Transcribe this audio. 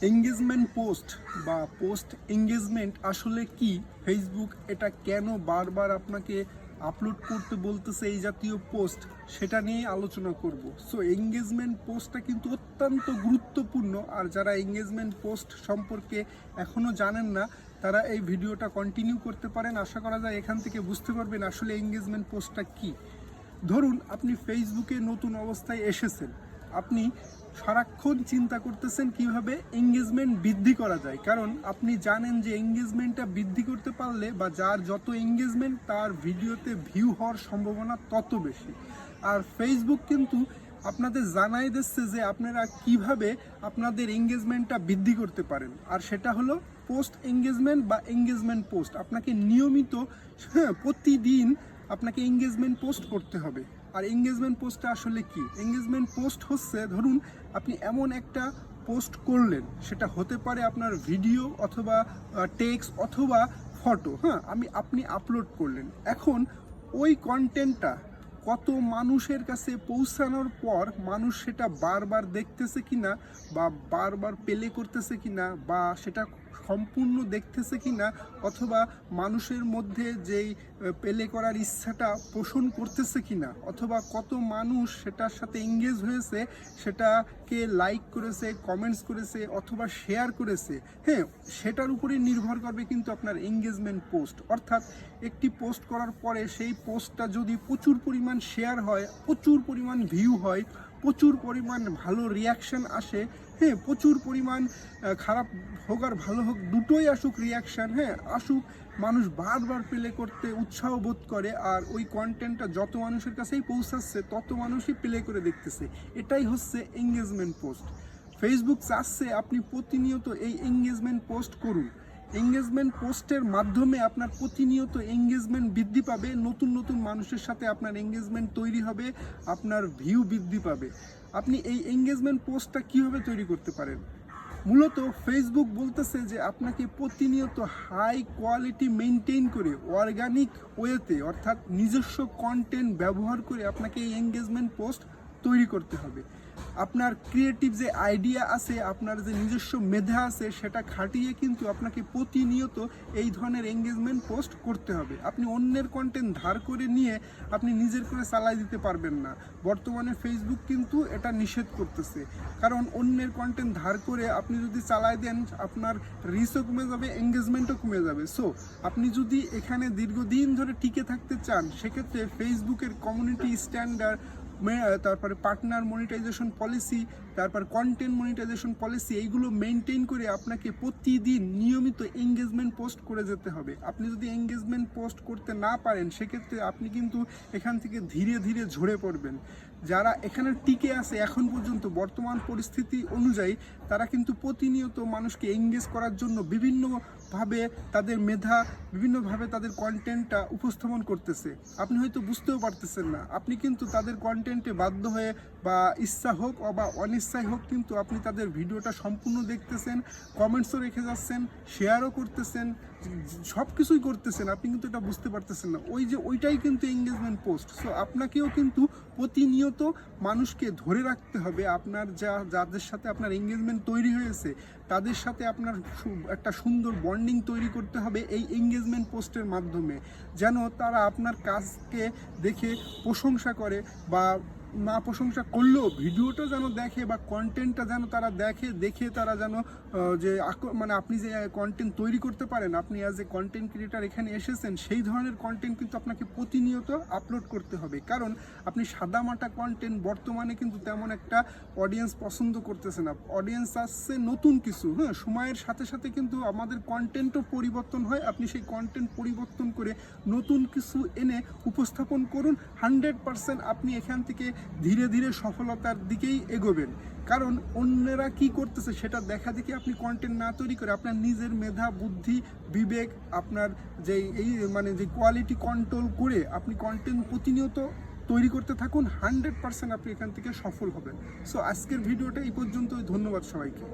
Engagement post বা post engagement আসলে কি, ফেসবুক এটা কেন বারবার আপনাকে আপলোড করতে বলতেছে এই জাতীয় পোস্ট, সেটা নিয়ে আলোচনা করব। সো এঙ্গেজমেন্ট পোস্টটা কিন্তু অত্যন্ত গুরুত্বপূর্ণ, আর যারা এঙ্গেজমেন্ট পোস্ট সম্পর্কে এখনও জানেন না তারা এই ভিডিওটা কন্টিনিউ করতে পারেন। আশা করা যায় এখান থেকে বুঝতে পারবেন আসলে এঙ্গেজমেন্ট পোস্টটা কি। ধরুন আপনি ফেসবুকে নতুন অবস্থায় এসেছেন, আপনি সারাক্ষণ চিন্তা করতেছেন কিভাবে এঙ্গেজমেন্ট বৃদ্ধি করা যায়, কারণ আপনি জানেন যে এঙ্গেজমেন্টটা বৃদ্ধি করতে পারলে বা যার যত এঙ্গেজমেন্ট তার ভিডিওতে ভিউ হওয়ার সম্ভাবনা তত বেশি। আর ফেসবুক কিন্তু আপনাদের জানাই দিচ্ছে যে আপনারা কিভাবে আপনাদের এঙ্গেজমেন্টটা বৃদ্ধি করতে পারেন, আর সেটা হলো পোস্ট এঙ্গেজমেন্ট বা এঙ্গেজমেন্ট পোস্ট। আপনাকে নিয়মিত প্রতিদিন আপনাকে এঙ্গেজমেন্ট পোস্ট করতে হবে। আর এঙ্গেজমেন্ট পোস্টটা আসলে কি? এঙ্গেজমেন্ট পোস্ট হচ্ছে, ধরুন আপনি এমন একটা পোস্ট করলেন, সেটা হতে পারে আপনার ভিডিও অথবা টেক্সট অথবা ফটো, আপনি আপলোড করলেন। এখন ওই কন্টেন্টটা কত মানুষের কাছে পৌঁছানোর পর মানুষ সেটা বারবার দেখতেছে কিনা বা বারবার প্লে করতেছে কিনা বা সেটা সম্পূর্ণ দেখতেছে কিনা, অথবা মানুষের মধ্যে যেই প্লে করার ইচ্ছাটা পোষণ করতেছে কিনা, অথবা কত মানুষ সেটার সাথে এঙ্গেজ হয়েছে, সেটাকে লাইক করেছে, কমেন্টস করেছে অথবা শেয়ার করেছে, সেটার উপরে নির্ভর করবে কিন্তু আপনার এঙ্গেজমেন্ট পোস্ট। অর্থাৎ একটি পোস্ট করার পরে সেই পোস্টটা যদি প্রচুর পরিমাণ শেয়ার হয়, প্রচুর পরিমাণ ভিউ হয়, প্রচুর পরিমাণ ভালো রিয়াকশান আসে, প্রচুর পরিমাণ খারাপ হোক আর ভালো হোক দুটোই আসুক, রিয়াকশান আসুক, মানুষ বারবার প্লে করতে উৎসাহ বোধ করে, আর ওই কন্টেন্টটা যত মানুষের কাছেই পৌঁছাচ্ছে তত মানুষই প্লে করে দেখতেছে, এটাই হচ্ছে এঙ্গেজমেন্ট পোস্ট। ফেসবুক চাচ্ছে আপনি প্রতিনিয়ত এই এঙ্গেজমেন্ট পোস্ট করুন। এঙ্গেজমেন্ট পোস্টের মাধ্যমে আপনার প্রতিনিয়ত এঙ্গেজমেন্ট বৃদ্ধি পাবে, নতুন নতুন মানুষের সাথে আপনার এঙ্গেজমেন্ট তৈরি হবে, আপনার ভিউ বৃদ্ধি পাবে। আপনি এই এঙ্গেজমেন্ট পোস্টটা কীভাবে তৈরি করতে পারেন? মূলত ফেসবুক বলতেছে যে আপনাকে প্রতিনিয়ত হাই কোয়ালিটি মেনটেন করে অর্গানিক ওয়েতে, অর্থাৎ নিজস্ব কন্টেন্ট ব্যবহার করে আপনাকে এই এঙ্গেজমেন্ট পোস্ট তৈরি করতে হবে। আপনার ক্রিয়েটিভ যে আইডিয়া আছে, আপনার যে নিজস্ব মেধা আছে, সেটা খাটিয়ে কিন্তু আপনাকে প্রতিনিয়ত এই ধরনের এঙ্গেজমেন্ট পোস্ট করতে হবে। আপনি অন্যের কন্টেন্ট ধার করে নিয়ে আপনি নিজের করে চালাই দিতে পারবেন না। বর্তমানে ফেসবুক কিন্তু এটা নিষেধ করতেছে, কারণ অন্যের কন্টেন্ট ধার করে আপনি যদি চালাই দেন আপনার রিচও কমে যাবে, এঙ্গেজমেন্টও কমে যাবে। সো আপনি যদি এখানে দীর্ঘদিন ধরে টিকে থাকতে চান, সেক্ষেত্রে ফেসবুকের কমিউনিটি স্ট্যান্ডার্ড, তারপরে পার্টনার মনিটাইজেশন পলিসি, তারপর কন্টেন্ট মনিটাইজেশন পলিসি, এইগুলো মেনটেন করে আপনাকে প্রতিদিন নিয়মিত এঙ্গেজমেন্ট পোস্ট করে যেতে হবে। আপনি যদি এঙ্গেজমেন্ট পোস্ট করতে না পারেন, সেক্ষেত্রে আপনি কিন্তু এখান থেকে ধীরে ধীরে ঝরে পড়বেন। যারা এখানে টিকে আছে এখন পর্যন্ত বর্তমান পরিস্থিতি অনুযায়ী, তারা কিন্তু প্রতিনিয়ত মানুষকে এঙ্গেজ করার জন্য বিভিন্নভাবে তাদের মেধা, বিভিন্নভাবে তাদের কন্টেন্টটা উপস্থাপন করতেছে। আপনি হয়তো বুঝতেও পারতেছেন না, আপনি কিন্তু তাদের কন্টেন্টে বাধ্য হয়ে বা ইচ্ছা হোক বা অনিচ্ছায় হোক কিন্তু আপনি তাদের ভিডিওটা সম্পূর্ণ দেখতেছেন, কমেন্টসও রেখে যাচ্ছেন, শেয়ারও করতেছেন, সব কিছুই করতেছেন, আপনি কিন্তু এটা বুঝতে পারতেছেন না। ওইটাই কিন্তু এঙ্গেজমেন্ট পোস্ট। সো আপনাকেও কিন্তু প্রতিনিয়ত মানুষকে ধরে রাখতে হবে। আপনার যাদের সাথে আপনার এঙ্গেজমেন্ট তৈরি হয়েছে, তাদের সাথে আপনার একটা সুন্দর বন্ডিং তৈরি করতে হবে এই এঙ্গেজমেন্ট পোস্টের মাধ্যমে, যেন তারা আপনার কাজকে দেখে প্রশংসা করে, বা না প্রশংসা করলেও ভিডিওটা যেন দেখে বা কন্টেন্টটা যেন তারা দেখে তারা যেন মানে আপনি যে কন্টেন্ট তৈরি করতে পারেন, আপনি অ্যাজ এ কন্টেন্ট ক্রিয়েটার এখানে এসেছেন, সেই ধরনের কন্টেন্ট কিন্তু আপনাকে প্রতিনিয়ত আপলোড করতে হবে। কারণ আপনি সাদামাটা কন্টেন্ট বর্তমানে কিন্তু তেমন একটা অডিয়েন্স পছন্দ করতেছে না। অডিয়েন্স আসছে নতুন কিছু, সময়ের সাথে সাথে কিন্তু আমাদের কন্টেন্টও পরিবর্তন হয়। আপনি সেই কন্টেন্ট পরিবর্তন করে নতুন কিছু এনে উপস্থাপন করুন। 100% আপনি এখান থেকে ধীরে ধীরে সফলতার দিকেই এগোবেন। কারণ অন্যরা কি করতেছে সেটা দেখা দেখি আপনি কন্টেন্ট না তৈরি করে আপনার নিজের মেধা, বুদ্ধি, বিবেক, আপনার যে যে কোয়ালিটি কন্ট্রোল করে আপনি কন্টেন্ট প্রতিনিয়ত তৈরি করতে থাকুন। 100% আপনি এখান থেকে সফল হবেন। সো আজকের ভিডিওটা এই পর্যন্তই। ধন্যবাদ সবাইকে।